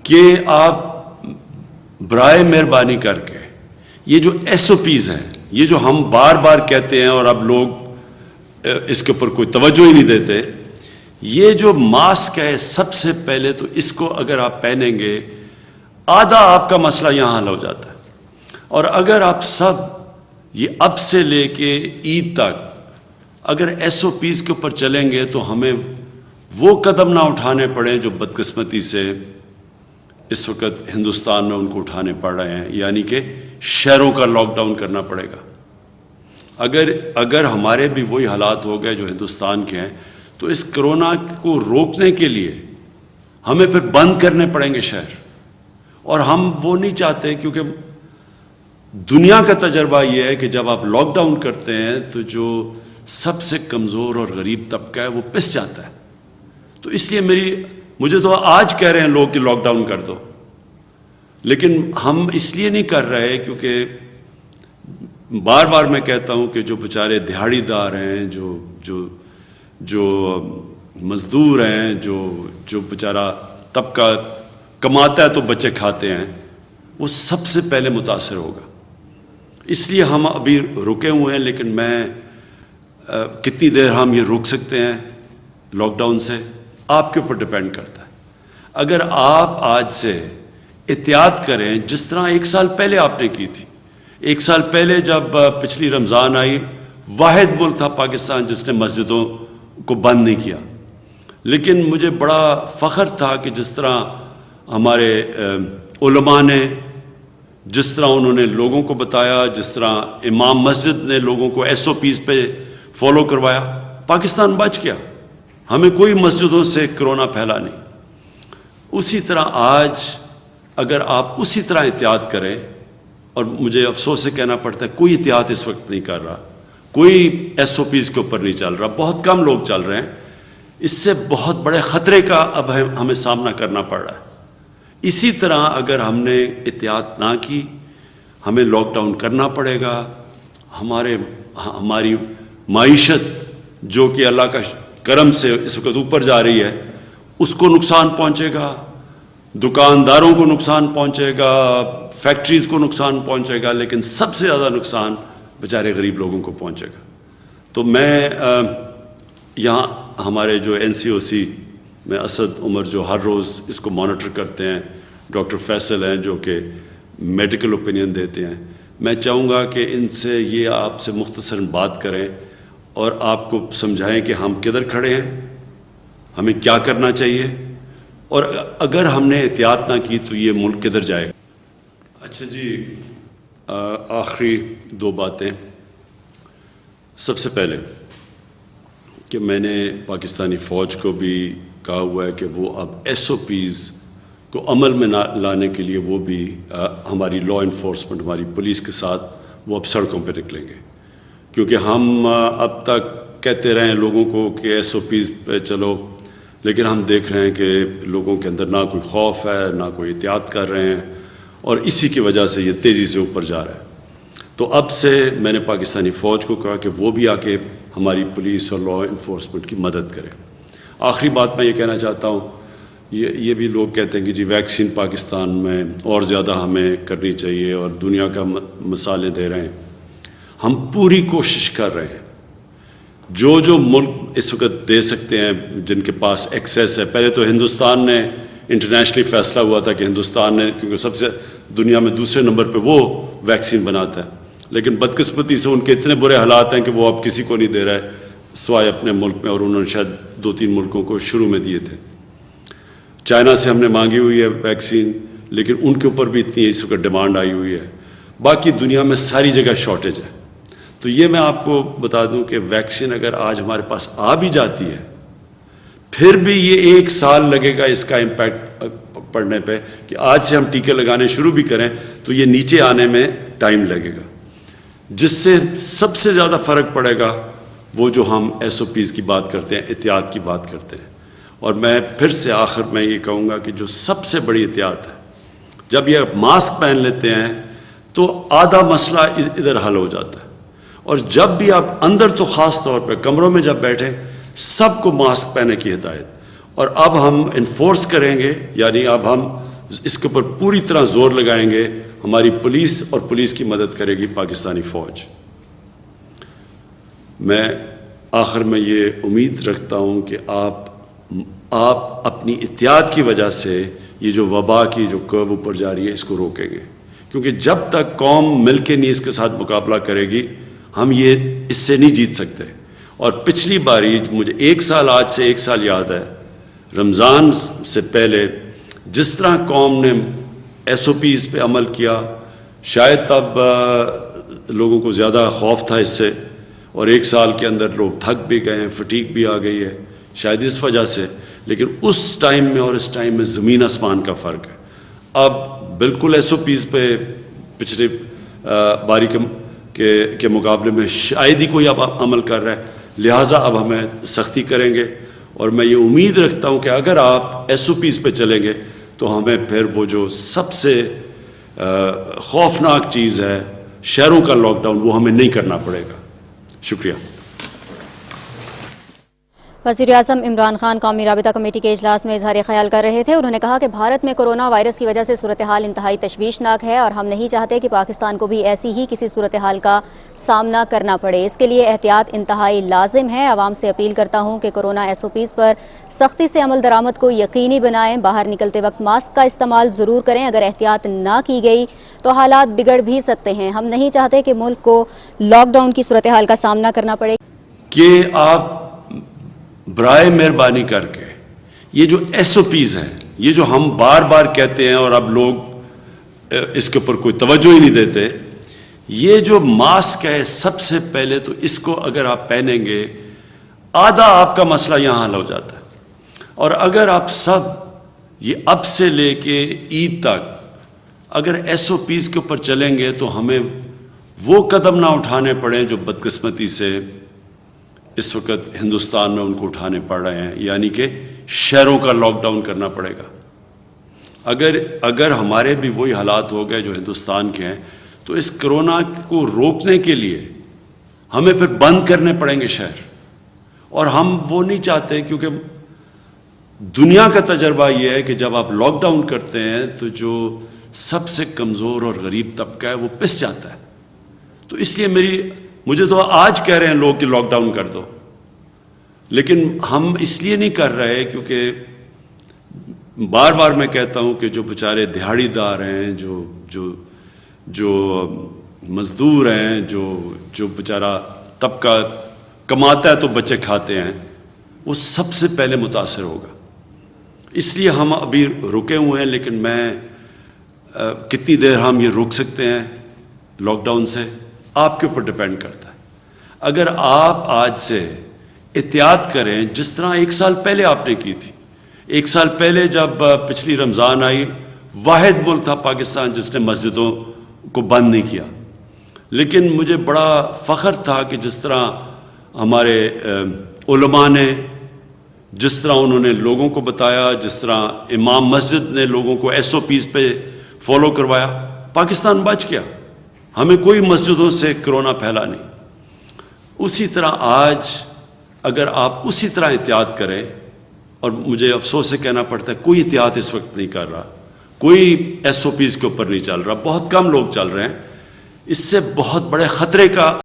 کہ آپ برائے مہربانی کر کے یہ جو ایس او پیز ہیں، یہ جو ہم بار بار کہتے ہیں اور اب لوگ اس کے اوپر کوئی توجہ ہی نہیں دیتے، یہ جو ماسک ہے سب سے پہلے تو اس کو اگر آپ پہنیں گے آدھا آپ کا مسئلہ یہاں حل ہو جاتا ہے. اور اگر آپ سب یہ اب سے لے کے عید تک اگر ایس او پیز کے اوپر چلیں گے تو ہمیں وہ قدم نہ اٹھانے پڑیں جو بدقسمتی سے اس وقت ہندوستان میں ان کو اٹھانے پڑ رہے ہیں، یعنی کہ شہروں کا لاک ڈاؤن کرنا پڑے گا. اگر ہمارے بھی وہی حالات ہو گئے جو ہندوستان کے ہیں تو اس کرونا کو روکنے کے لیے ہمیں پھر بند کرنے پڑیں گے شہر، اور ہم وہ نہیں چاہتے، کیونکہ دنیا کا تجربہ یہ ہے کہ جب آپ لاک ڈاؤن کرتے ہیں تو جو سب سے کمزور اور غریب طبقہ ہے وہ پس جاتا ہے. تو اس لیے مجھے تو آج کہہ رہے ہیں لوگ کہ لاک ڈاؤن کر دو، لیکن ہم اس لیے نہیں کر رہے کیونکہ بار بار میں کہتا ہوں کہ جو بیچارے دہاڑی دار ہیں، جو مزدور ہیں، جو بیچارہ طبقہ کماتا ہے تو بچے کھاتے ہیں، وہ سب سے پہلے متاثر ہوگا. اس لیے ہم ابھی رکے ہوئے ہیں، لیکن کتنی دیر ہم یہ روک سکتے ہیں لاک ڈاؤن سے آپ کے اوپر ڈپینڈ کرتا ہے. اگر آپ آج سے احتیاط کریں جس طرح 1 سال پہلے آپ نے کی تھی. 1 سال پہلے جب پچھلی رمضان آئی، واحد ملک تھا پاکستان جس نے مسجدوں کو بند نہیں کیا. لیکن مجھے بڑا فخر تھا کہ جس طرح ہمارے علماء نے، جس طرح انہوں نے لوگوں کو بتایا، جس طرح امام مسجد نے لوگوں کو ایس او پیز پہ فالو کروایا، پاکستان بچ گیا. ہمیں کوئی مسجدوں سے کرونا پھیلا نہیں. اسی طرح آج اگر آپ اسی طرح احتیاط کریں، اور مجھے افسوس سے کہنا پڑتا ہے کوئی احتیاط اس وقت نہیں کر رہا، کوئی ایس او پیز کے اوپر نہیں چل رہا، بہت کم لوگ چل رہے ہیں. اس سے بہت بڑے خطرے کا اب ہمیں سامنا کرنا پڑ رہا ہے. اسی طرح اگر ہم نے احتیاط نہ کی ہمیں لاک ڈاؤن کرنا پڑے گا. ہماری معیشت جو کہ اللہ کا کرم سے اس وقت اوپر جا رہی ہے، اس کو نقصان پہنچے گا، دکانداروں کو نقصان پہنچے گا، فیکٹریز کو نقصان پہنچے گا، لیکن سب سے زیادہ نقصان بیچارے غریب لوگوں کو پہنچے گا. تو میں یہاں ہمارے جو این سی او سی میں اسد عمر جو ہر روز اس کو مانیٹر کرتے ہیں، ڈاکٹر فیصل ہیں جو کہ میڈیکل اوپینین دیتے ہیں، میں چاہوں گا کہ ان سے یہ آپ سے مختصراً بات کریں اور آپ کو سمجھائیں کہ ہم کدھر کھڑے ہیں، ہمیں کیا کرنا چاہیے، اور اگر ہم نے احتیاط نہ کی تو یہ ملک کدھر جائے. اچھا جی، آخری 2 باتیں. سب سے پہلے کہ میں نے پاکستانی فوج کو بھی کہا ہوا ہے کہ وہ اب ایس او پیز کو عمل میں لانے کے لیے وہ بھی ہماری لا انفورسمنٹ، ہماری پولیس کے ساتھ وہ اب سڑکوں پہ نکلیں گے. کیونکہ ہم اب تک کہتے رہے ہیں لوگوں کو کہ ایس او پیز پہ چلو، لیکن ہم دیکھ رہے ہیں کہ لوگوں کے اندر نہ کوئی خوف ہے، نہ کوئی احتیاط کر رہے ہیں، اور اسی کی وجہ سے یہ تیزی سے اوپر جا رہا ہے. تو اب سے میں نے پاکستانی فوج کو کہا کہ وہ بھی آ کے ہماری پولیس اور لا انفورسمنٹ کی مدد کرے. آخری بات میں یہ کہنا چاہتا ہوں، یہ بھی لوگ کہتے ہیں کہ جی ویکسین پاکستان میں اور زیادہ ہمیں کرنی چاہیے اور دنیا کا مثالیں دے رہے ہیں. ہم پوری کوشش کر رہے ہیں، جو ملک اس وقت دے سکتے ہیں، جن کے پاس ایکسیس ہے. پہلے تو ہندوستان نے انٹرنیشنلی فیصلہ ہوا تھا کہ ہندوستان نے، کیونکہ سب سے دنیا میں دوسرے نمبر پہ وہ ویکسین بناتا ہے، لیکن بدقسمتی سے ان کے اتنے برے حالات ہیں کہ وہ اب کسی کو نہیں دے رہے سوائے اپنے ملک میں، اور انہوں نے شاید 2-3 ملکوں کو شروع میں دیے تھے. چائنا سے ہم نے مانگی ہوئی ہے ویکسین، لیکن ان کے اوپر بھی اتنی اس وقت ڈیمانڈ آئی ہوئی ہے. باقی دنیا میں ساری جگہ شارٹیج ہے. تو یہ میں آپ کو بتا دوں کہ ویکسین اگر آج ہمارے پاس آ بھی جاتی ہے، پھر بھی یہ 1 سال لگے گا اس کا امپیکٹ پڑنے پہ، کہ آج سے ہم ٹیکے لگانے شروع بھی کریں تو یہ نیچے آنے میں ٹائم لگے گا. جس سے سب سے زیادہ فرق پڑے گا وہ جو ہم ایس او پیز کی بات کرتے ہیں، احتیاط کی بات کرتے ہیں. اور میں پھر سے آخر میں یہ کہوں گا کہ جو سب سے بڑی احتیاط ہے، جب یہ ماسک پہن لیتے ہیں تو آدھا مسئلہ ادھر حل ہو جاتا ہے. اور جب بھی آپ اندر، تو خاص طور پہ کمروں میں جب بیٹھیں، سب کو ماسک پہننے کی ہدایت. اور اب ہم انفورس کریں گے، یعنی اب ہم اس کے اوپر پوری طرح زور لگائیں گے. ہماری پولیس اور پولیس کی مدد کرے گی پاکستانی فوج. میں آخر میں یہ امید رکھتا ہوں کہ آپ اپنی احتیاط کی وجہ سے یہ جو وبا کی جو کرو اوپر جا رہی ہے اس کو روکیں گے, کیونکہ جب تک قوم مل کے نہیں اس کے ساتھ مقابلہ کرے گی ہم یہ اس سے نہیں جیت سکتے. اور پچھلی باری مجھے آج سے ایک سال یاد ہے, رمضان سے پہلے جس طرح قوم نے ایس او پیز پہ عمل کیا, شاید تب لوگوں کو زیادہ خوف تھا اس سے, اور ایک سال کے اندر لوگ تھک بھی گئے ہیں, فٹیگ بھی آ گئی ہے شاید اس وجہ سے. لیکن اس ٹائم میں اور اس ٹائم میں زمین آسمان کا فرق ہے. اب بالکل ایس او پیز پہ پچھلے باری کے مقابلے میں شاید ہی کوئی اب عمل کر رہا ہے, لہٰذا اب ہمیں سختی کریں گے. اور میں یہ امید رکھتا ہوں کہ اگر آپ ایس او پیز پہ چلیں گے تو ہمیں پھر وہ جو سب سے خوفناک چیز ہے شہروں کا لاک ڈاؤن, وہ ہمیں نہیں کرنا پڑے گا. شکریہ. وزیراعظم عمران خان قومی رابطہ کمیٹی کے اجلاس میں اظہار خیال کر رہے تھے. انہوں نے کہا کہ بھارت میں کرونا وائرس کی وجہ سے صورتحال انتہائی تشویشناک ہے اور ہم نہیں چاہتے کہ پاکستان کو بھی ایسی ہی کسی صورتحال کا سامنا کرنا پڑے. اس کے لیے احتیاط انتہائی لازم ہے. عوام سے اپیل کرتا ہوں کہ کرونا ایس او پیز پر سختی سے عمل درآمد کو یقینی بنائیں. باہر نکلتے وقت ماسک کا استعمال ضرور کریں. اگر احتیاط نہ کی گئی تو حالات بگڑ بھی سکتے ہیں. ہم نہیں چاہتے کہ ملک کو لاک ڈاؤن کی صورتحال کا سامنا کرنا پڑے. کہ آپ برائے مہربانی کر کے یہ جو ایس او پیز ہیں, یہ جو ہم بار بار کہتے ہیں اور اب لوگ اس کے اوپر کوئی توجہ ہی نہیں دیتے, یہ جو ماسک ہے سب سے پہلے تو اس کو اگر آپ پہنیں گے آدھا آپ کا مسئلہ یہاں حل ہو جاتا ہے. اور اگر آپ سب یہ اب سے لے کے عید تک اگر ایس او پیز کے اوپر چلیں گے تو ہمیں وہ قدم نہ اٹھانے پڑیں جو بدقسمتی سے اس وقت ہندوستان میں ان کو اٹھانے پڑ رہے ہیں, یعنی کہ شہروں کا لاک ڈاؤن کرنا پڑے گا. اگر ہمارے بھی وہی حالات ہو گئے جو ہندوستان کے ہیں تو اس کرونا کو روکنے کے لیے ہمیں پھر بند کرنے پڑیں گے شہر, اور ہم وہ نہیں چاہتے, کیونکہ دنیا کا تجربہ یہ ہے کہ جب آپ لاک ڈاؤن کرتے ہیں تو جو سب سے کمزور اور غریب طبقہ ہے وہ پس جاتا ہے. تو اس لیے مجھے تو آج کہہ رہے ہیں لوگ کہ لاک ڈاؤن کر دو, لیکن ہم اس لیے نہیں کر رہے کیونکہ بار بار میں کہتا ہوں کہ جو بیچارے دہاڑی دار ہیں, جو مزدور ہیں, جو بیچارہ طبقہ کماتا ہے تو بچے کھاتے ہیں, وہ سب سے پہلے متاثر ہوگا. اس لیے ہم ابھی رکے ہوئے ہیں, لیکن کتنی دیر ہم یہ روک سکتے ہیں لاک ڈاؤن سے آپ کے اوپر ڈپینڈ کرتا ہے. اگر آپ آج سے احتیاط کریں جس طرح ایک سال پہلے آپ نے کی تھی. ایک سال پہلے جب پچھلی رمضان آئی, واحد ملک تھا پاکستان جس نے مسجدوں کو بند نہیں کیا. لیکن مجھے بڑا فخر تھا کہ جس طرح ہمارے علماء نے, جس طرح انہوں نے لوگوں کو بتایا, جس طرح امام مسجد نے لوگوں کو ایس او پیز پہ فالو کروایا, پاکستان بچ گیا. ہمیں کوئی مسجدوں سے کرونا پھیلا نہیں. اسی طرح آج اگر آپ اسی طرح احتیاط کریں, اور مجھے افسوس سے کہنا پڑتا ہے کوئی احتیاط اس وقت نہیں کر رہا, کوئی ایس او پیز کے اوپر نہیں چل رہا, بہت کم لوگ چل رہے ہیں, اس سے بہت بڑے خطرے کا